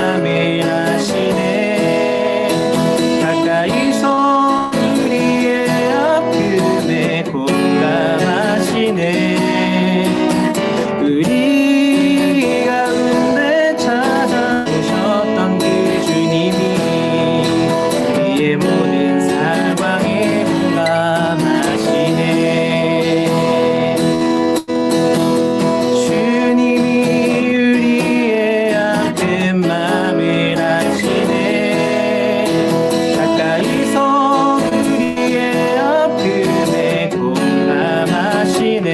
맘을 아시네. 가까이서 우리의 아픔에 공감하시네. 우리 가운데 찾아오셨던 그 주님이 우리의 모든 상황에 공감하시네. 주님이 우리의 아픈 마음을 아시네. 가까이서 우리의 아픔에 공감하시네.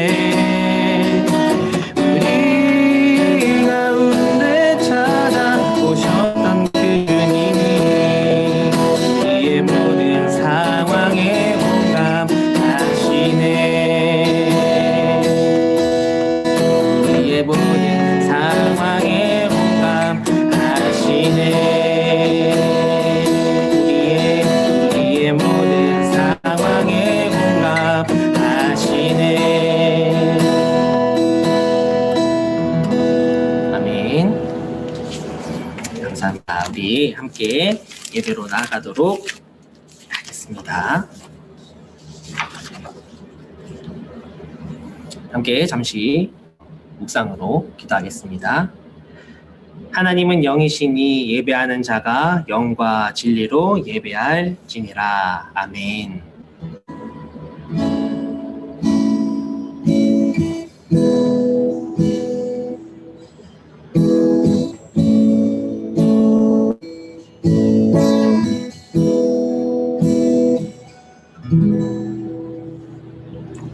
우리 가운데 찾아오셨던 그 주님이 우리의 모든 상황에 공감하시네. 우리의 모든 상황에 공감하시네. 우리의 모든 상황에 공감하시네. 아멘. 감사합니다. 우리 함께 예배로 나아가도록 하겠습니다. 함께 잠시 묵상으로 기도하겠습니다. 하나님은 영이시니 예배하는 자가 영과 진리로 예배할지니라. 아멘.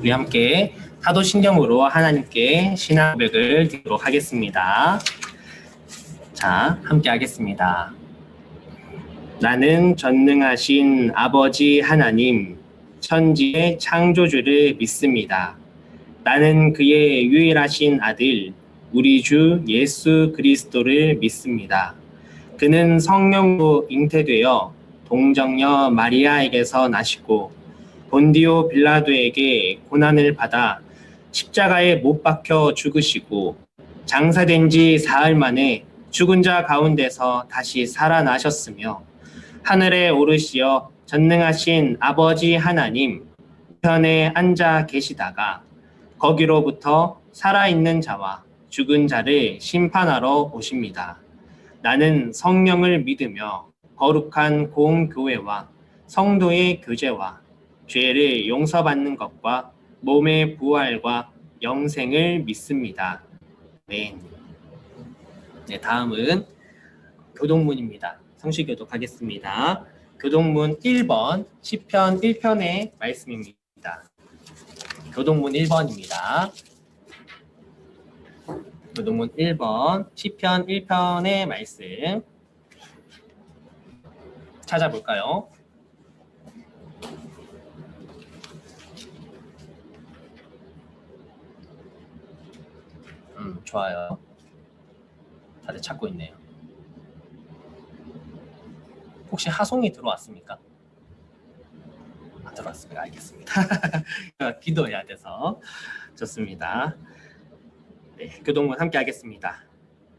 우리 함께 사도신경으로 하나님께 신앙 고백을 드리도록 하겠습니다. 자, 함께 하겠습니다. 나는 전능하신 아버지 하나님, 천지의 창조주를 믿습니다. 나는 그의 유일하신 아들, 우리 주 예수 그리스도를 믿습니다. 그는 성령으로 잉태되어 동정녀 마리아에게서 나시고 본디오 빌라도에게 고난을 받아 십자가에 못 박혀 죽으시고 장사된 지 사흘 만에 죽은 자 가운데서 다시 살아나셨으며 하늘에 오르시어 전능하신 아버지 하나님 편에 앉아 계시다가 거기로부터 살아있는 자와 죽은 자를 심판하러 오십니다. 나는 성령을 믿으며 거룩한 공교회와 성도의 교제와 죄를 용서받는 것과 몸의 부활과 영생을 믿습니다. 아멘. 네, 다음은 교동문입니다. 성시교독 하겠습니다. 교동문 1번, 시편 1편의 말씀입니다. 교동문 1번입니다. 교동문 1번, 시편 1편의 말씀 찾아볼까요? 좋아요. 다들 찾고 있네요. 혹시 하송이 들어왔습니까? 안 들어왔습니다. 알겠습니다. 기도해야 돼서 좋습니다. 네, 교동문 함께 하겠습니다.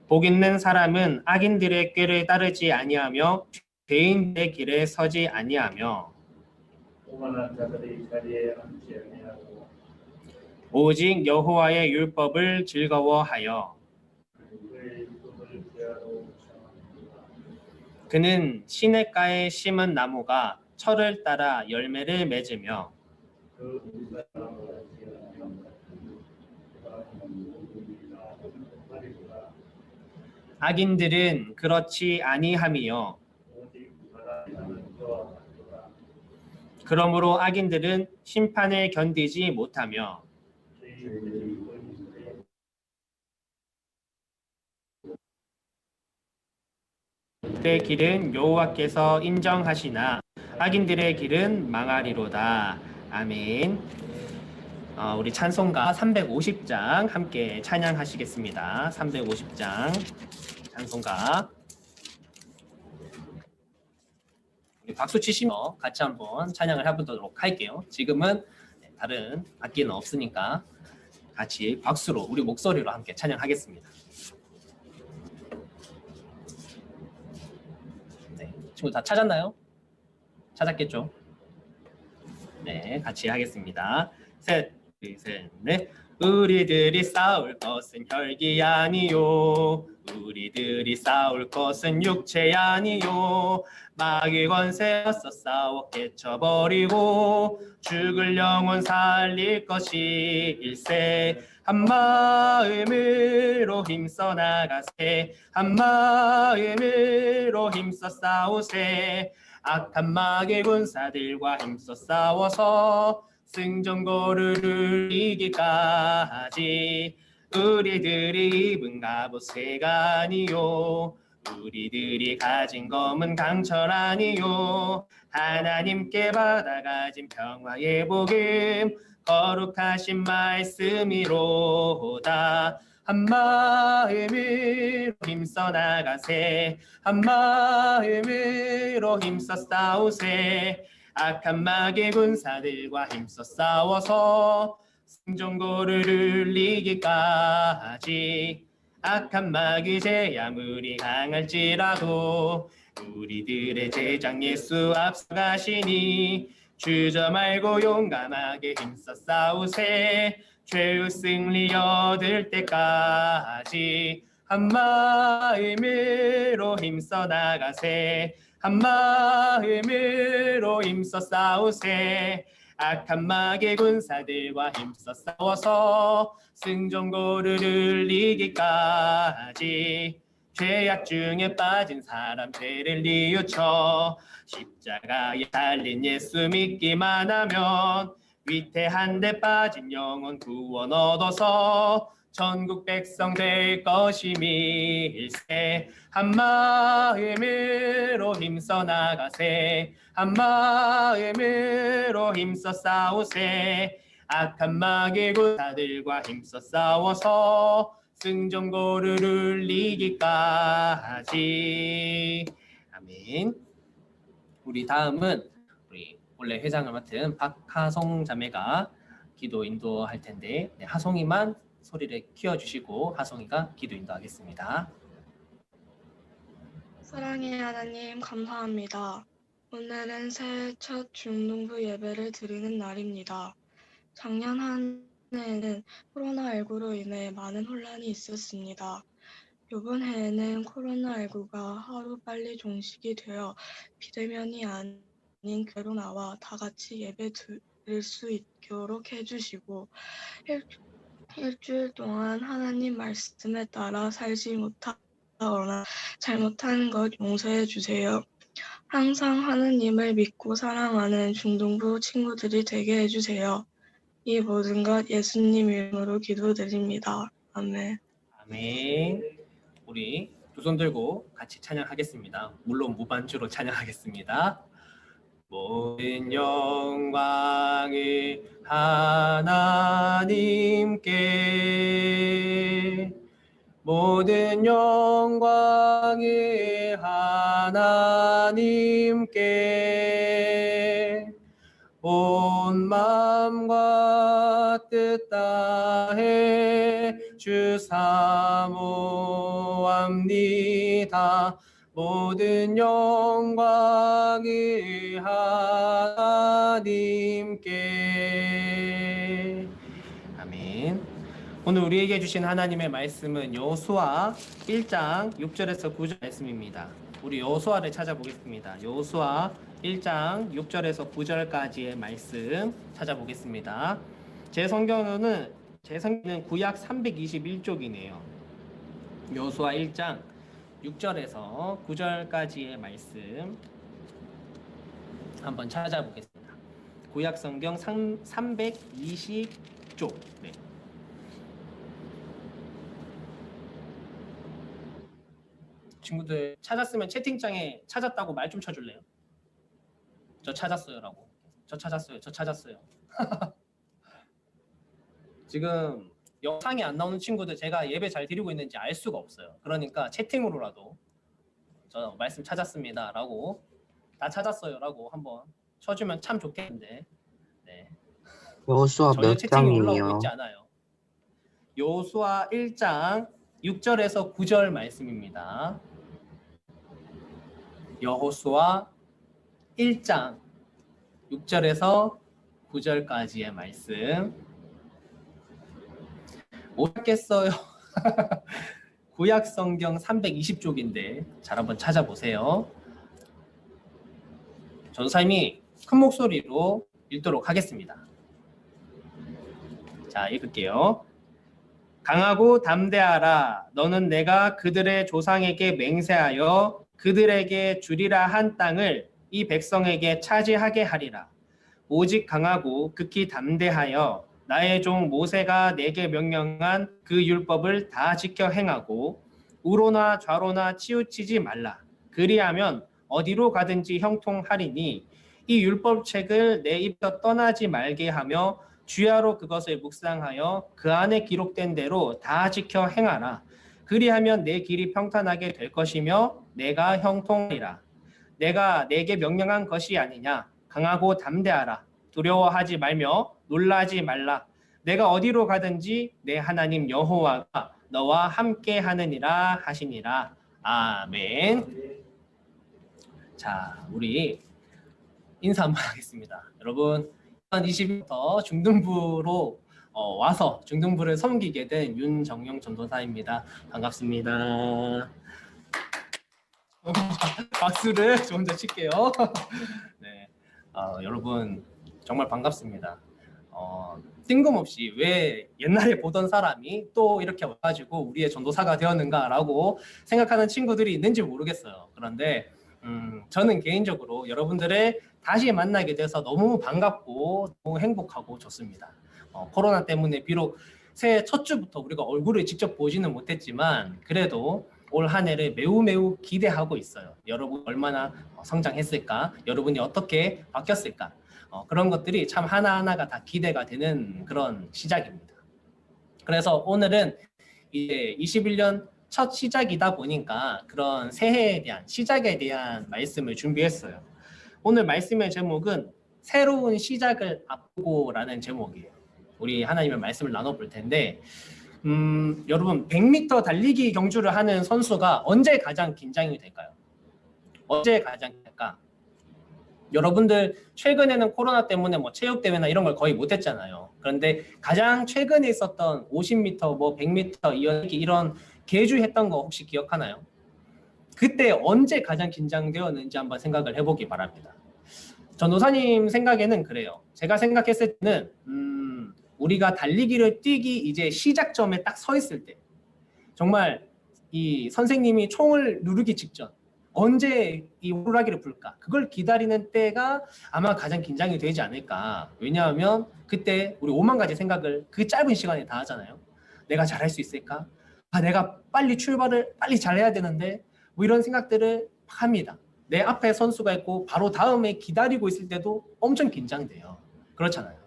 복 있는 사람은 악인들의 꾀를 따르지 아니하며 죄인들의 길에 서지 아니하며 오만한 자들의 자리에 앉지 아니하고 오직 여호와의 율법을 즐거워하여 그의 율법을 구하러 청하는구나. 그는 시냇가에 심은 나무가 철을 따라 열매를 맺으며 그 물사람과 지어나면 악인들은 그렇지 아니함이요 오직 바라는 그와 같도다. 그러므로 악인들은 심판을 견디지 못하며 죄인들이 의인들의 그의 길은 여호와께서 인정하시나 악인들의 길은 망하리로다. 아멘. 우리 찬송가 350장 함께 찬양하시겠습니다. 350장 찬송가 우리 박수 치시며 같이 한번 찬양을 해보도록 할게요. 지금은 다른 악기는 없으니까 같이 박수로 우리 목소리로 함께 찬양하겠습니다. 친구 다 찾았나요? 찾았겠죠? 네, 같이 하겠습니다. 셋, 둘, 셋, 넷. 우리들이 싸울 것은 혈기 아니요. 우리들이 싸울 것은 육체 아니요. 마귀 권세였어 싸워 깨쳐버리고 죽을 영혼 살릴 것이 일세. 한 마음으로 힘써 나가세. 한 마음으로 힘써 싸우세. 악한 마귀 군사들과 힘써 싸워서 승전고를 이기까지. 우리들이 입은 갑옷새가 아니요. 우리들이 가진 검은 강철 아니요. 하나님께 받아가진 평화의 복음 거룩하신 말씀이로다. 한 마음으로 힘써 나가세. 한 마음으로 힘써 싸우세. 악한 마귀 군사들과 힘써 싸워서 승전고를 이기까지. 악한 마귀 제 아무리 강할지라도 우리들의 제장 예수 앞서가시니 주저 말고 용감하게 힘써 싸우세. 죄의 승리 얻을 때까지. 한 마음으로 힘써 나가세. 한 마음으로 힘써 싸우세. 악한 마귀 군사들과 힘써 싸워서 승전고를 이기까지. 죄악 중에 빠진 사람 죄를 뉘우쳐 십자가에 달린 예수 믿기만 하면 위태한 데 빠진 영혼 구원 얻어서 전국 백성 될 것임일세. 한 마음으로 힘써 나가세. 한 마음으로 힘써 싸우세. 악한 마귀 군사들과 힘써 싸워서 승전고를 이기까지. 아멘. 우리 다음은 우리 원래 회장을 맡은 박하송 자매가 기도 인도할 텐데, 네, 하송이만 소리를 키워주시고 하송이가 기도 인도하겠습니다. 사랑의 하나님 감사합니다. 오늘은 새해 첫 중등부 예배를 드리는 날입니다. 작년 한 해에는 코로나19로 인해 많은 혼란이 있었습니다. 이번 해에는 코로나19가 하루빨리 종식이 되어 비대면이 아닌 그대로 나와 다 같이 예배 드릴 수 있도록 해주시고 일주일 동안 하나님 말씀에 따라 살지 못하거나 잘못한 것 용서해 주세요. 항상 하나님을 믿고 사랑하는 중등부 친구들이 되게 해주세요. 이 모든 것 예수님 이름으로 기도드립니다. 아멘. 아멘. 우리 두 손 들고 같이 찬양하겠습니다. 물론 무반주로 찬양하겠습니다. 모든 영광이 하나님께, 모든 영광이 하나님께, 온 마음과 뜻 다해 주 사모합니다. 모든 영광이 하나님께. 아멘. 오늘 우리에게 주신 하나님의 말씀은 여호수아 1장 6절에서 9절 말씀입니다. 우리 여호수아를 찾아보겠습니다. 여호수아 1장 6절에서 9절까지의 말씀 찾아보겠습니다. 제 성경은 구약 321쪽이네요. 여호수아 1장 6절에서 9절까지의 말씀 한번 찾아보겠습니다. 구약 성경 320쪽. 네. 친구들 찾았으면 채팅창에 찾았다고 말 좀 쳐줄래요? 저 찾았어요라고. 저 찾았어요. 저 찾았어요. 지금 영상이 안 나오는 친구들 제가 예배 잘 드리고 있는지 알 수가 없어요. 그러니까 채팅으로라도 저 말씀 찾았습니다 라고, 다 찾았어요 라고 한번 쳐주면 참 좋겠는데. 네. 여호수아 전혀 몇 채팅이 올라오고 장이에요? 있지 않아요. 여호수아 1장 6절에서 9절 말씀입니다. 여호수아 1장 6절에서 9절까지의 말씀. 못 찾겠어요. 구약 성경 320쪽인데 잘 한번 찾아보세요. 전도사님이 큰 목소리로 읽도록 하겠습니다. 자, 읽을게요. 강하고 담대하라. 너는 내가 그들의 조상에게 맹세하여 그들에게 주리라 한 땅을 이 백성에게 차지하게 하리라. 오직 강하고 극히 담대하여 나의 종 모세가 내게 명령한 그 율법을 다 지켜 행하고 우로나 좌로나 치우치지 말라. 그리하면 어디로 가든지 형통하리니 이 율법책을 내 입에서 떠나지 말게 하며 주야로 그것을 묵상하여 그 안에 기록된 대로 다 지켜 행하라. 그리하면 내 길이 평탄하게 될 것이며 내가 형통하리라. 내가 내게 명령한 것이 아니냐. 강하고 담대하라. 두려워하지 말며 놀라지 말라. 내가 어디로 가든지 내 하나님 여호와가 너와 함께 하느니라 하시니라. 아멘. 자, 우리 인사 한번 하겠습니다. 여러분, 2020부터 중등부로 와서 중등부를 섬기게 된 윤정용 전도사입니다. 반갑습니다. 박수를 저 혼자 칠게요. 네, 여러분 정말 반갑습니다. 뜬금없이 왜 옛날에 보던 사람이 또 이렇게 와가지고 우리의 전도사가 되었는가라고 생각하는 친구들이 있는지 모르겠어요. 그런데 저는 개인적으로 여러분들을 다시 만나게 돼서 너무 반갑고 너무 행복하고 좋습니다. 코로나 때문에 비록 새해 첫 주부터 우리가 얼굴을 직접 보지는 못했지만 그래도 올 한 해를 매우 기대하고 있어요. 여러분 얼마나 성장했을까? 여러분이 어떻게 바뀌었을까? 그런 것들이 참 하나하나가 다 기대가 되는 그런 시작입니다. 그래서 오늘은 이제 21년 첫 시작이다 보니까 그런 새해에 대한 시작에 대한 말씀을 준비했어요. 오늘 말씀의 제목은 새로운 시작을 앞두고라는 제목이에요. 우리 하나님의 말씀을 나눠볼 텐데 여러분 100m 달리기 경주를 하는 선수가 언제 가장 긴장이 될까요? 언제 가장 될까? 여러분들 최근에는 코로나 때문에 뭐 체육대회나 이런 걸 거의 못했잖아요. 그런데 가장 최근에 있었던 50m, 뭐 100m 이어지기 이런 계주했던 거 혹시 기억하나요? 그때 언제 가장 긴장되었는지 한번 생각을 해보기 바랍니다. 전도사님 생각에는 그래요. 제가 생각했을 때는 우리가 달리기를 뛰기 이제 시작점에 딱 서 있을 때 정말 이 선생님이 총을 누르기 직전 언제 이 호루라기를 불까? 그걸 기다리는 때가 아마 가장 긴장이 되지 않을까. 왜냐하면 그때 우리 5만 가지 생각을 그 짧은 시간에 다 하잖아요. 내가 잘할 수 있을까? 내가 빨리 출발을 빨리 잘해야 되는데 뭐 이런 생각들을 합니다. 내 앞에 선수가 있고 바로 다음에 기다리고 있을 때도 엄청 긴장돼요. 그렇잖아요.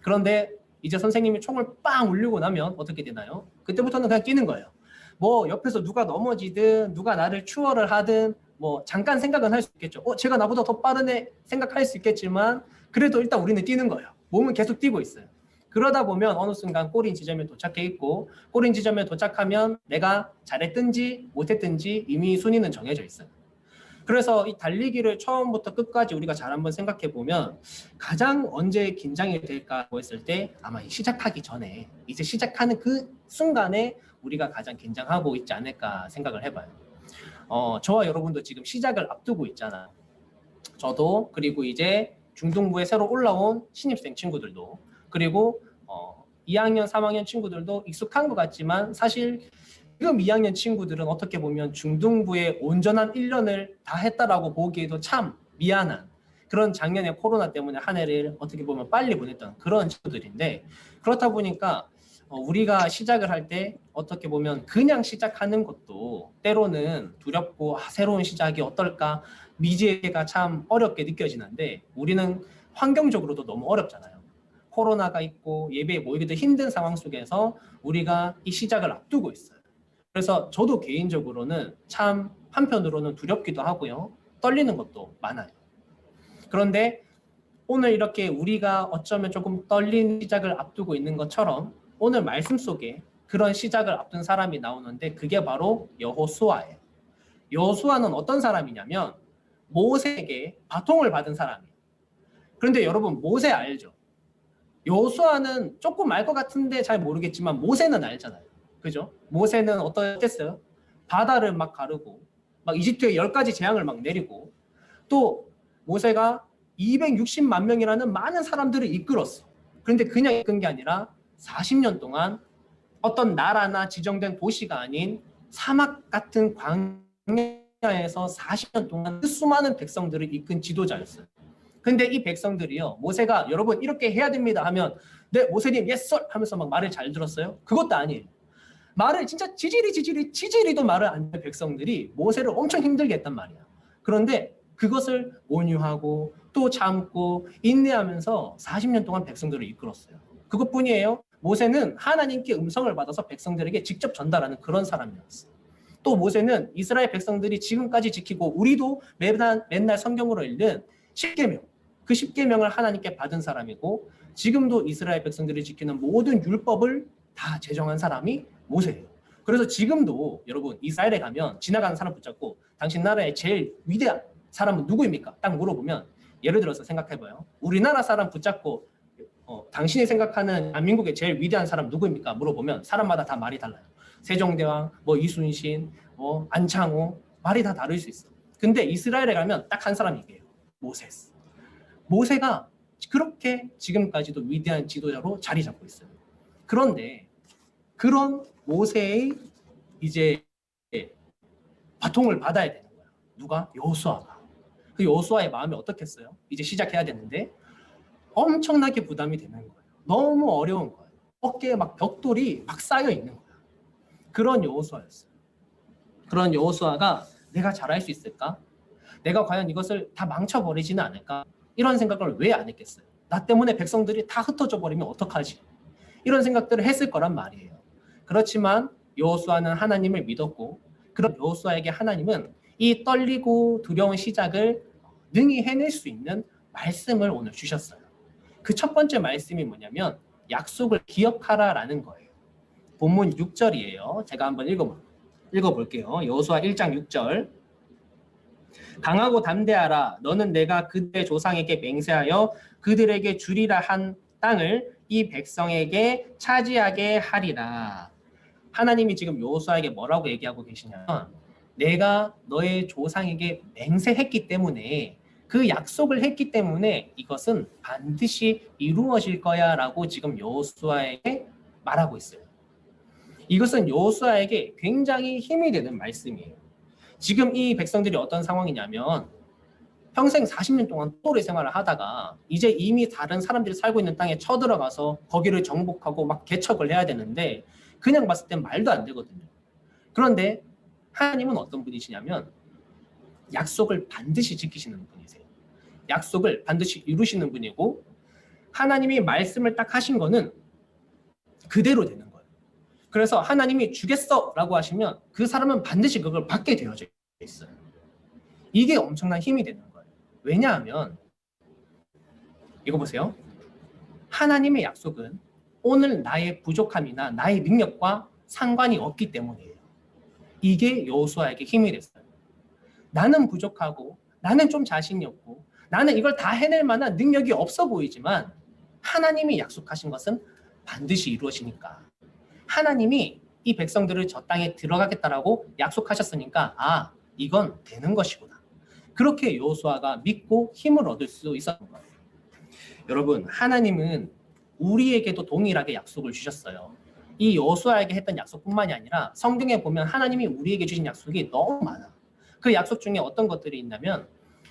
그런데 이제 선생님이 총을 빵 울리고 나면 어떻게 되나요? 그때부터는 그냥 뛰는 거예요. 뭐 옆에서 누가 넘어지든 누가 나를 추월을 하든 뭐 잠깐 생각은 할 수 있겠죠. 제가 나보다 더 빠르네 생각할 수 있겠지만 그래도 일단 우리는 뛰는 거예요. 몸은 계속 뛰고 있어요. 그러다 보면 어느 순간 골인 지점에 도착해 있고 골인 지점에 도착하면 내가 잘했든지 못했든지 이미 순위는 정해져 있어요. 그래서 이 달리기를 처음부터 끝까지 우리가 잘 한번 생각해 보면 가장 언제 긴장이 될까고 했을 때 아마 시작하기 전에 이제 시작하는 그 순간에 우리가 가장 긴장하고 있지 않을까 생각을 해봐요. 저와 여러분도 지금 시작을 앞두고 있잖아요. 저도 그리고 이제 중등부에 새로 올라온 신입생 친구들도 그리고 2학년, 3학년 친구들도 익숙한 것 같지만 사실 지금 2학년 친구들은 어떻게 보면 중등부에 온전한 1년을 다 했다라고 보기에도 참 미안한 그런 작년에 코로나 때문에 한 해를 어떻게 보면 빨리 보냈던 그런 친구들인데 그렇다 보니까 우리가 시작을 할 때 어떻게 보면 그냥 시작하는 것도 때로는 두렵고 새로운 시작이 어떨까 미지가 참 어렵게 느껴지는데 우리는 환경적으로도 너무 어렵잖아요. 코로나가 있고 예배에 모이기도 힘든 상황 속에서 우리가 이 시작을 앞두고 있어요. 그래서 저도 개인적으로는 참 한편으로는 두렵기도 하고요. 떨리는 것도 많아요. 그런데 오늘 이렇게 우리가 어쩌면 조금 떨리는 시작을 앞두고 있는 것처럼 오늘 말씀 속에 그런 시작을 앞둔 사람이 나오는데 그게 바로 여호수아예요. 여호수아는 어떤 사람이냐면 모세에게 바통을 받은 사람이에요. 그런데 여러분 모세 알죠? 여호수아는 조금 알 것 같은데 잘 모르겠지만 모세는 알잖아요. 그죠? 모세는 어땠어요? 바다를 막 가르고 막 이집트에 10가지 재앙을 막 내리고 또 모세가 260만 명이라는 많은 사람들을 이끌었어. 그런데 그냥 이끈 게 아니라 40년 동안 어떤 나라나 지정된 도시가 아닌 사막 같은 광야에서 40년 동안 그 수많은 백성들을 이끈 지도자였어요. 근데 이 백성들이요, 모세가 여러분 이렇게 해야 됩니다 하면 네 모세님 예스 썰 하면서 막 말을 잘 들었어요? 그것도 아니에요. 말을 진짜 지지리도 말을 안 듣는 백성들이 모세를 엄청 힘들게 했단 말이야. 그런데 그것을 온유하고 또 참고 인내하면서 40년 동안 백성들을 이끌었어요. 그것뿐이에요. 모세는 하나님께 음성을 받아서 백성들에게 직접 전달하는 그런 사람이었어요. 또 모세는 이스라엘 백성들이 지금까지 지키고 우리도 맨날 성경으로 읽는 10계명, 그 10계명을 하나님께 받은 사람이고 지금도 이스라엘 백성들이 지키는 모든 율법을 다 제정한 사람이 모세예요. 그래서 지금도 여러분 이스라엘에 가면 지나가는 사람 붙잡고 당신 나라의 제일 위대한 사람은 누구입니까? 딱 물어보면 예를 들어서 생각해봐요. 우리나라 사람 붙잡고 당신이 생각하는 대한민국의 제일 위대한 사람 누구입니까? 물어보면 사람마다 다 말이 달라요. 세종대왕, 뭐 이순신, 뭐 안창호 말이 다 다를 수 있어. 근데 이스라엘에 가면 딱 한 사람이 얘기해요. 모세스. 모세가 그렇게 지금까지도 위대한 지도자로 자리 잡고 있어요. 그런데 그런 모세의 이제 바통을 받아야 되는 거야. 누가? 여호수아가. 그 여호수아의 마음이 어떻겠어요? 이제 시작해야 되는데 엄청나게 부담이 되는 거예요. 너무 어려운 거예요. 어깨에 막 벽돌이 막 쌓여 있는 거야. 그런 여호수아였어요. 그런 여호수아가 내가 잘할 수 있을까? 내가 과연 이것을 다 망쳐버리지는 않을까? 이런 생각을 왜 안 했겠어요? 나 때문에 백성들이 다 흩어져 버리면 어떡하지? 이런 생각들을 했을 거란 말이에요. 그렇지만 여호수아는 하나님을 믿었고 그런 여호수아에게 하나님은 이 떨리고 두려운 시작을 능히 해낼 수 있는 말씀을 오늘 주셨어요. 그 첫 번째 말씀이 뭐냐면 약속을 기억하라라는 거예요. 본문 6절이에요. 제가 한번 읽어볼게요. 여호수아 1장 6절. 강하고 담대하라. 너는 내가 그들의 조상에게 맹세하여 그들에게 주리라 한 땅을 이 백성에게 차지하게 하리라. 하나님이 지금 여호수아에게 뭐라고 얘기하고 계시냐면 내가 너의 조상에게 맹세했기 때문에 그 약속을 했기 때문에 이것은 반드시 이루어질 거야 라고 지금 여호수아에게 말하고 있어요. 이것은 여호수아에게 굉장히 힘이 되는 말씀이에요. 지금 이 백성들이 어떤 상황이냐면 평생 40년 동안 또래 생활을 하다가 이제 이미 다른 사람들이 살고 있는 땅에 쳐들어가서 거기를 정복하고 막 개척을 해야 되는데 그냥 봤을 땐 말도 안 되거든요. 그런데 하나님은 어떤 분이시냐면 약속을 반드시 지키시는 분이세요. 약속을 반드시 이루시는 분이고 하나님이 말씀을 딱 하신 거는 그대로 되는 거예요. 그래서 하나님이 주겠어 라고 하시면 그 사람은 반드시 그걸 받게 되어져 있어요. 이게 엄청난 힘이 되는 거예요. 왜냐하면 이거 보세요. 하나님의 약속은 오늘 나의 부족함이나 나의 능력과 상관이 없기 때문이에요. 이게 여호수아에게 힘이 됐어요. 나는 부족하고 나는 좀 자신이 없고 나는 이걸 다 해낼 만한 능력이 없어 보이지만 하나님이 약속하신 것은 반드시 이루어지니까 하나님이 이 백성들을 저 땅에 들어가겠다라고 약속하셨으니까 아 이건 되는 것이구나. 그렇게 여호수아가 믿고 힘을 얻을 수 있었던 거예요. 여러분 하나님은 우리에게도 동일하게 약속을 주셨어요. 이 여호수아에게 했던 약속뿐만이 아니라 성경에 보면 하나님이 우리에게 주신 약속이 너무 많아. 그 약속 중에 어떤 것들이 있냐면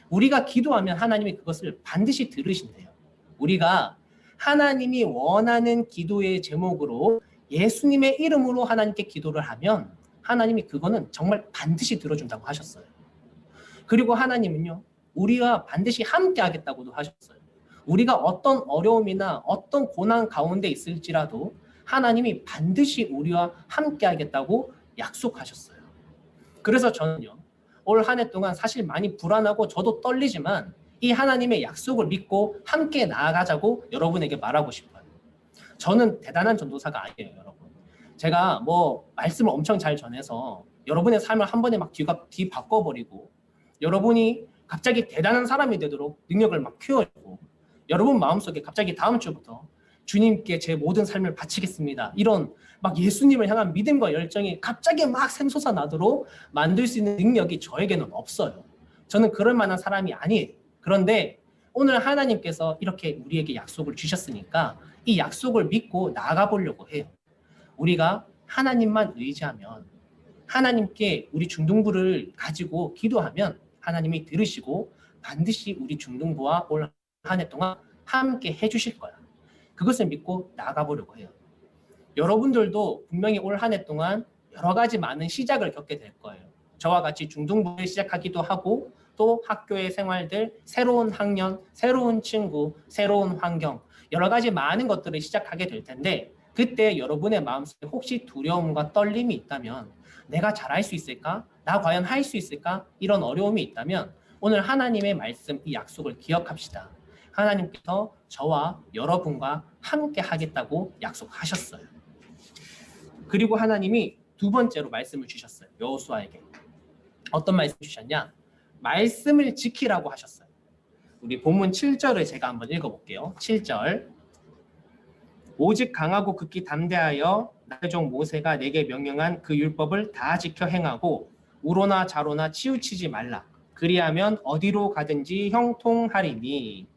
우리가 기도하면 하나님이 그것을 반드시 들으신대요. 우리가 하나님이 원하는 기도의 제목으로 예수님의 이름으로 하나님께 기도를 하면 하나님이 그거는 정말 반드시 들어준다고 하셨어요. 그리고 하나님은요 우리와 반드시 함께 하겠다고도 하셨어요. 우리가 어떤 어려움이나 어떤 고난 가운데 있을지라도 하나님이 반드시 우리와 함께 하겠다고 약속하셨어요. 그래서 저는요 올 한 해 동안 사실 많이 불안하고 저도 떨리지만 이 하나님의 약속을 믿고 함께 나아가자고 여러분에게 말하고 싶어요. 저는 대단한 전도사가 아니에요, 여러분. 제가 뭐 말씀을 엄청 잘 전해서 여러분의 삶을 한 번에 막 뒤 바꿔버리고 여러분이 갑자기 대단한 사람이 되도록 능력을 막 키워주고 여러분 마음속에 갑자기 다음 주부터 주님께 제 모든 삶을 바치겠습니다. 이런 막 예수님을 향한 믿음과 열정이 갑자기 막 샘솟아 나도록 만들 수 있는 능력이 저에게는 없어요. 저는 그럴 만한 사람이 아니에요. 그런데 오늘 하나님께서 이렇게 우리에게 약속을 주셨으니까 이 약속을 믿고 나아가 보려고 해요. 우리가 하나님만 의지하면 하나님께 우리 중등부를 가지고 기도하면 하나님이 들으시고 반드시 우리 중등부와 올 한 해 동안 함께 해주실 거야. 그것을 믿고 나아가 보려고 해요. 여러분들도 분명히 올 한 해 동안 여러 가지 많은 시작을 겪게 될 거예요. 저와 같이 중등부를 시작하기도 하고 또 학교의 생활들, 새로운 학년, 새로운 친구, 새로운 환경 여러 가지 많은 것들을 시작하게 될 텐데 그때 여러분의 마음속에 혹시 두려움과 떨림이 있다면 내가 잘할 수 있을까? 나 과연 할 수 있을까? 이런 어려움이 있다면 오늘 하나님의 말씀, 이 약속을 기억합시다. 하나님께서 저와 여러분과 함께 하겠다고 약속하셨어요. 그리고 하나님이 두 번째로 말씀을 주셨어요. 여호수아에게. 어떤 말씀 주셨냐? 말씀을 지키라고 하셨어요. 우리 본문 7절을 제가 한번 읽어볼게요. 7절. 오직 강하고 극히 담대하여 나의 종 모세가 내게 명령한 그 율법을 다 지켜 행하고 우로나 좌로나 치우치지 말라. 그리하면 어디로 가든지 형통하리니.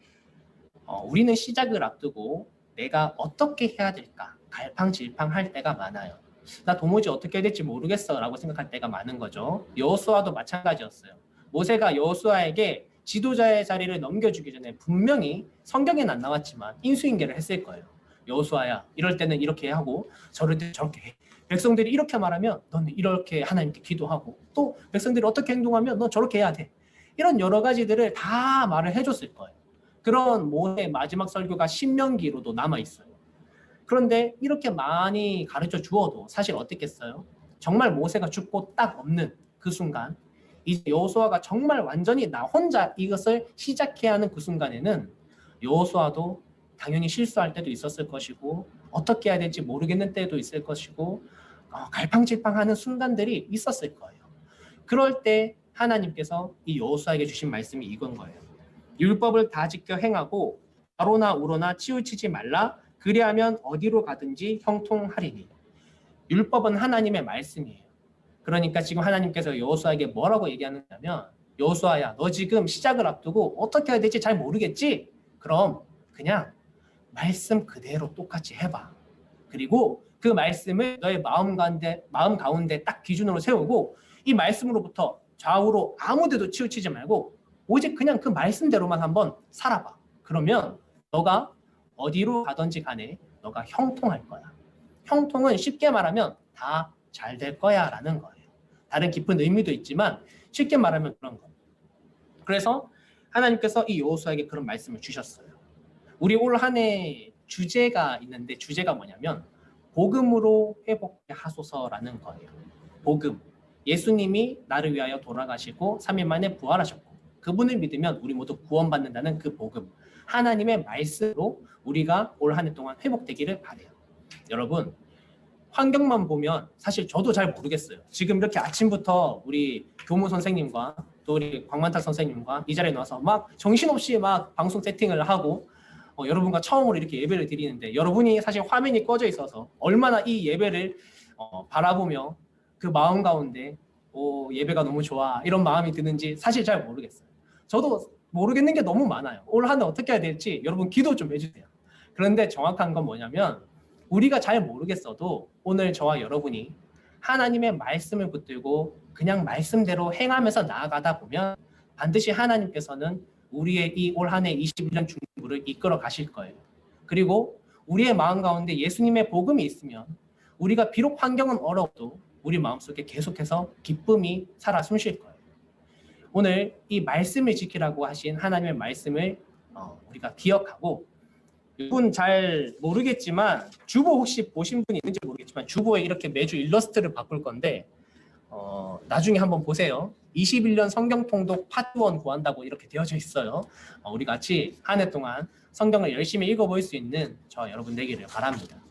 우리는 시작을 앞두고 내가 어떻게 해야 될까 갈팡질팡할 때가 많아요. 나 도무지 어떻게 해야 될지 모르겠어 라고 생각할 때가 많은 거죠. 여호수아도 마찬가지였어요. 모세가 여호수아에게 지도자의 자리를 넘겨주기 전에 분명히 성경에는 안 나왔지만 인수인계를 했을 거예요. 여호수아야, 이럴 때는 이렇게 하고 저럴 때는 저렇게 해. 백성들이 이렇게 말하면 너는 이렇게 하나님께 기도하고 또 백성들이 어떻게 행동하면 너 저렇게 해야 돼. 이런 여러 가지들을 다 말을 해줬을 거예요. 그런 모세의 마지막 설교가 신명기로도 남아있어요. 그런데 이렇게 많이 가르쳐 주어도 사실 어떻겠어요? 정말 모세가 죽고 딱 없는 그 순간 이제 여호수아가 정말 완전히 나 혼자 이것을 시작해야 하는 그 순간에는 여호수아도 당연히 실수할 때도 있었을 것이고 어떻게 해야 될지 모르겠는 때도 있을 것이고 갈팡질팡하는 순간들이 있었을 거예요. 그럴 때 하나님께서 이 여호수아에게 주신 말씀이 이건 거예요. 율법을 다 지켜 행하고 좌로나 우로나 치우치지 말라. 그리하면 어디로 가든지 형통하리니. 율법은 하나님의 말씀이에요. 그러니까 지금 하나님께서 여호수아에게 뭐라고 얘기하느냐면 여호수아야, 너 지금 시작을 앞두고 어떻게 해야 될지 잘 모르겠지? 그럼 그냥 말씀 그대로 똑같이 해봐. 그리고 그 말씀을 너의 마음 가운데 딱 기준으로 세우고 이 말씀으로부터 좌우로 아무데도 치우치지 말고 오직 그냥 그 말씀대로만 한번 살아봐. 그러면 너가 어디로 가든지 간에 너가 형통할 거야. 형통은 쉽게 말하면 다 잘 될 거야 라는 거예요. 다른 깊은 의미도 있지만 쉽게 말하면 그런 거예요. 그래서 하나님께서 이 여호수아에게 그런 말씀을 주셨어요. 우리 올 한 해 주제가 있는데 주제가 뭐냐면 복음으로 회복해 하소서라는 거예요. 복음. 예수님이 나를 위하여 돌아가시고 3일 만에 부활하셨고 그분을 믿으면 우리 모두 구원받는다는 그 복음. 하나님의 말씀으로 우리가 올 한 해 동안 회복되기를 바라요. 여러분, 환경만 보면 사실 저도 잘 모르겠어요. 지금 이렇게 아침부터 우리 교무 선생님과 또 우리 광만탁 선생님과 이 자리에 나와서 막 정신없이 막 방송 세팅을 하고 여러분과 처음으로 이렇게 예배를 드리는데 여러분이 사실 화면이 꺼져 있어서 얼마나 이 예배를 바라보며 그 마음 가운데 예배가 너무 좋아 이런 마음이 드는지 사실 잘 모르겠어요. 저도 모르겠는 게 너무 많아요. 올 한 해 어떻게 해야 될지 여러분 기도 좀 해주세요. 그런데 정확한 건 뭐냐면 우리가 잘 모르겠어도 오늘 저와 여러분이 하나님의 말씀을 붙들고 그냥 말씀대로 행하면서 나아가다 보면 반드시 하나님께서는 우리의 이 올 한 해 21년 중부를 이끌어 가실 거예요. 그리고 우리의 마음 가운데 예수님의 복음이 있으면 우리가 비록 환경은 어려워도 우리 마음속에 계속해서 기쁨이 살아 숨쉴 거예요. 오늘 이 말씀을 지키라고 하신 하나님의 말씀을 우리가 기억하고 이분 잘 모르겠지만 주보 혹시 보신 분이 있는지 모르겠지만 주보에 이렇게 매주 일러스트를 바꿀 건데 나중에 한번 보세요. 21년 성경 통독 파트 1 구한다고 이렇게 되어져 있어요. 우리 같이 한 해 동안 성경을 열심히 읽어볼 수 있는 저 여러분 되기를 바랍니다.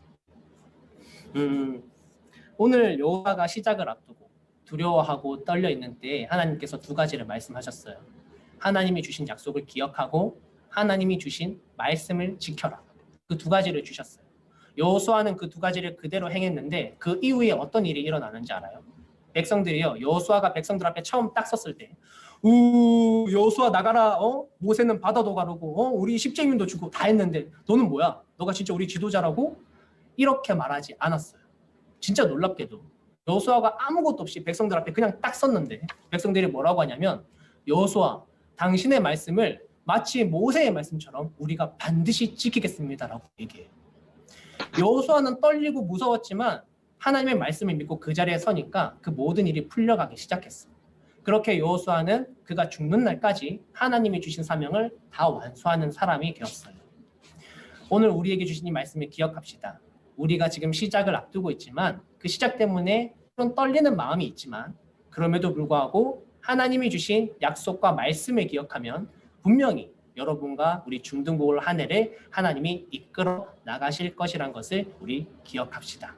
오늘 여호수아가 시작을 앞두고 두려워하고 떨려 있는 때에 하나님께서 두 가지를 말씀하셨어요. 하나님이 주신 약속을 기억하고 하나님이 주신 말씀을 지켜라. 그 두 가지를 주셨어요. 여호수아는 그 두 가지를 그대로 행했는데 그 이후에 어떤 일이 일어나는지 알아요? 백성들이요. 여호수아가 백성들 앞에 처음 딱 섰을 때 여호수아 나가라. 모세는 바다도 가르고 우리 십제민도 주고 다 했는데 너는 뭐야? 너가 진짜 우리 지도자라고? 이렇게 말하지 않았어요. 진짜 놀랍게도 여호수아가 아무것도 없이 백성들 앞에 그냥 딱 섰는데 백성들이 뭐라고 하냐면 여호수아 당신의 말씀을 마치 모세의 말씀처럼 우리가 반드시 지키겠습니다라고 얘기해요. 여호수아는 떨리고 무서웠지만 하나님의 말씀을 믿고 그 자리에 서니까 그 모든 일이 풀려가기 시작했어. 그렇게 여호수아는 그가 죽는 날까지 하나님이 주신 사명을 다 완수하는 사람이 되었어요. 오늘 우리에게 주신 이 말씀을 기억합시다. 우리가 지금 시작을 앞두고 있지만 그 시작 때문에 그런 떨리는 마음이 있지만 그럼에도 불구하고 하나님이 주신 약속과 말씀을 기억하면 분명히 여러분과 우리 중등부월 한 해를 하나님이 이끌어 나가실 것이란 것을 우리 기억합시다.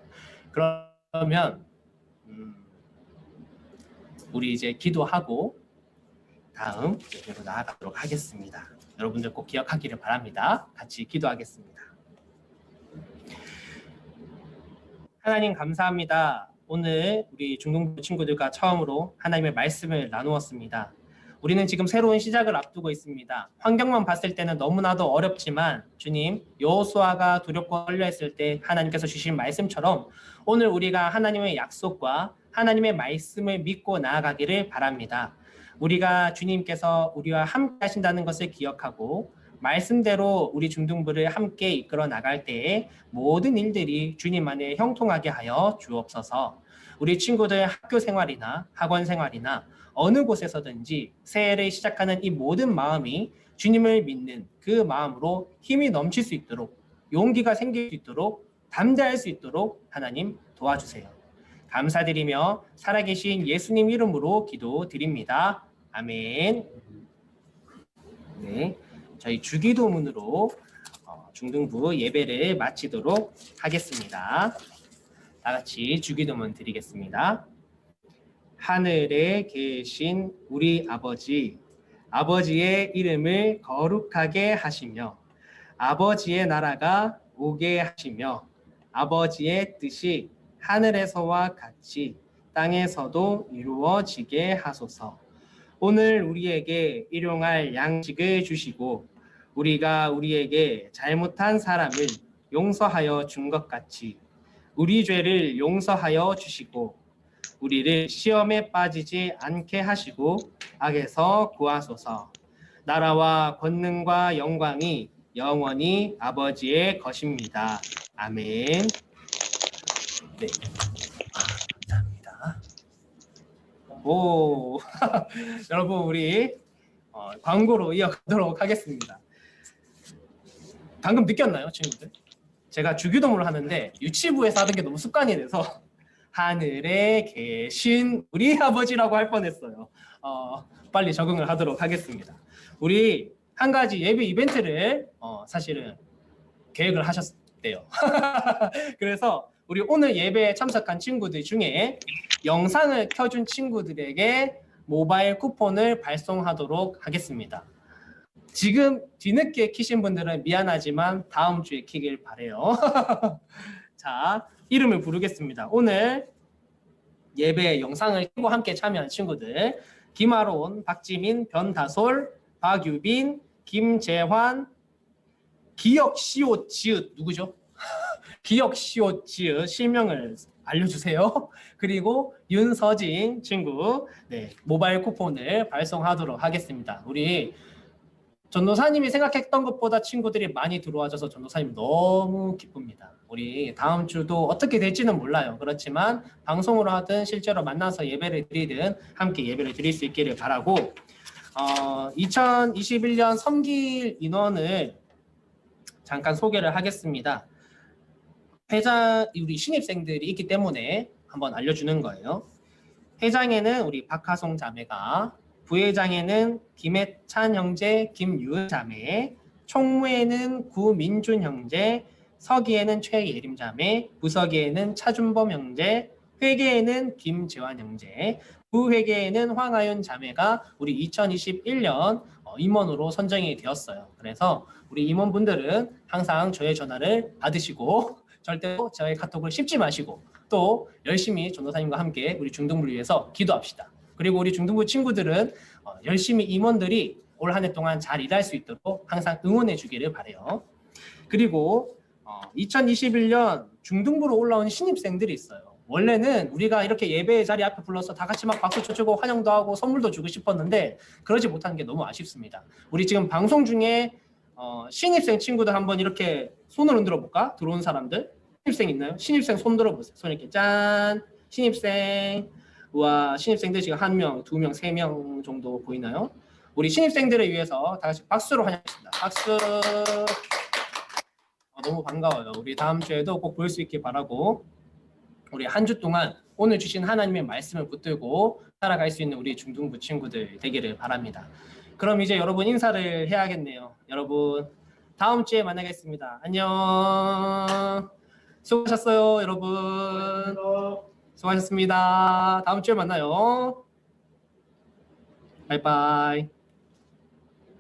그러면 우리 이제 기도하고 다음 예배로 나아가도록 하겠습니다. 여러분들 꼭 기억하기를 바랍니다. 같이 기도하겠습니다. 하나님 감사합니다. 오늘 우리 중등부 친구들과 처음으로 하나님의 말씀을 나누었습니다. 우리는 지금 새로운 시작을 앞두고 있습니다. 환경만 봤을 때는 너무나도 어렵지만 주님, 여호수아가 두렵고 떨려했을 때 하나님께서 주신 말씀처럼 오늘 우리가 하나님의 약속과 하나님의 말씀을 믿고 나아가기를 바랍니다. 우리가 주님께서 우리와 함께 하신다는 것을 기억하고 말씀대로 우리 중등부를 함께 이끌어 나갈 때에 모든 일들이 주님 안에 형통하게 하여 주옵소서. 우리 친구들 학교 생활이나 학원 생활이나 어느 곳에서든지 새해를 시작하는 이 모든 마음이 주님을 믿는 그 마음으로 힘이 넘칠 수 있도록 용기가 생길 수 있도록 담대할 수 있도록 하나님 도와주세요. 감사드리며 살아계신 예수님 이름으로 기도드립니다. 아멘. 네, 저희 주기도문으로 중등부 예배를 마치도록 하겠습니다. 다 같이 주기도문 드리겠습니다. 하늘에 계신 우리 아버지, 아버지의 이름을 거룩하게 하시며 아버지의 나라가 오게 하시며 아버지의 뜻이 하늘에서와 같이 땅에서도 이루어지게 하소서. 오늘 우리에게 일용할 양식을 주시고 우리가 우리에게 잘못한 사람을 용서하여 준 것 같이 우리 죄를 용서하여 주시고 우리를 시험에 빠지지 않게 하시고 악에서 구하소서. 나라와 권능과 영광이 영원히 아버지의 것입니다. 아멘. 네. 감사합니다. 오, 여러분 우리 광고로 이어가도록 하겠습니다. 방금 느꼈나요, 친구들? 제가 주기도문을 하는데 유치부에서 하던 게 너무 습관이 돼서 하늘에 계신 우리 아버지라고 할 뻔했어요. 빨리 적응을 하도록 하겠습니다. 우리 한 가지 예배 이벤트를 사실은 계획을 하셨대요. 그래서 우리 오늘 예배에 참석한 친구들 중에 영상을 켜준 친구들에게 모바일 쿠폰을 발송하도록 하겠습니다. 지금 뒤늦게 키신 분들은 미안하지만 다음 주에 키길 바래요. 자, 이름을 부르겠습니다. 오늘 예배 영상을 켜고 함께 참여한 친구들 김아론, 박지민, 변다솔, 박유빈, 김재환, 기억시옷지읒 누구죠? 기억시옷지읒 실명을 알려주세요. 그리고 윤서진 친구 모바일 쿠폰을 발송하도록 하겠습니다. 우리 전도사님이 생각했던 것보다 친구들이 많이 들어와줘서 전도사님 너무 기쁩니다. 우리 다음 주도 어떻게 될지는 몰라요. 그렇지만 방송으로 하든 실제로 만나서 예배를 드리든 함께 예배를 드릴 수 있기를 바라고 2021년 섬길 인원을 잠깐 소개를 하겠습니다. 회장 우리 신입생들이 있기 때문에 한번 알려주는 거예요. 회장에는 우리 박하송 자매가, 부회장에는 김혜찬 형제, 김유은 자매, 총무에는 구민준 형제, 서기에는 최예림 자매, 부서기에는 차준범 형제, 회계에는 김재환 형제, 그 회계에는 황하윤 자매가 우리 2021년 임원으로 선정이 되었어요. 그래서 우리 임원분들은 항상 저의 전화를 받으시고 절대로 저의 카톡을 씹지 마시고 또 열심히 전도사님과 함께 우리 중등부를 위해서 기도합시다. 그리고 우리 중등부 친구들은 열심히 임원들이 올 한 해 동안 잘 일할 수 있도록 항상 응원해 주기를 바라요. 그리고 2021년 중등부로 올라온 신입생들이 있어요. 원래는 우리가 이렇게 예배 자리 앞에 불러서 다 같이 막 박수 쳐주고 환영도 하고 선물도 주고 싶었는데 그러지 못한 게 너무 아쉽습니다. 우리 지금 방송 중에 신입생 친구들 한번 이렇게 손을 흔들어 볼까? 들어온 사람들 신입생 있나요? 신입생 손 들어보세요. 손 이렇게 짠. 신입생. 우와, 신입생들 지금 1명, 2명, 3명 정도 보이나요? 우리 신입생들을 위해서 다 같이 박수로 환영합니다. 박수. 너무 반가워요. 우리 다음 주에도 꼭 볼 수 있길 바라고 우리 한 주 동안 오늘 주신 하나님의 말씀을 붙들고 살아갈 수 있는 우리 중등부 친구들 되기를 바랍니다. 그럼 이제 여러분 인사를 해야겠네요. 여러분 다음 주에 만나겠습니다. 안녕. 수고하셨어요, 여러분. 수고하셨습니다. 다음 주에 만나요. 바이바이.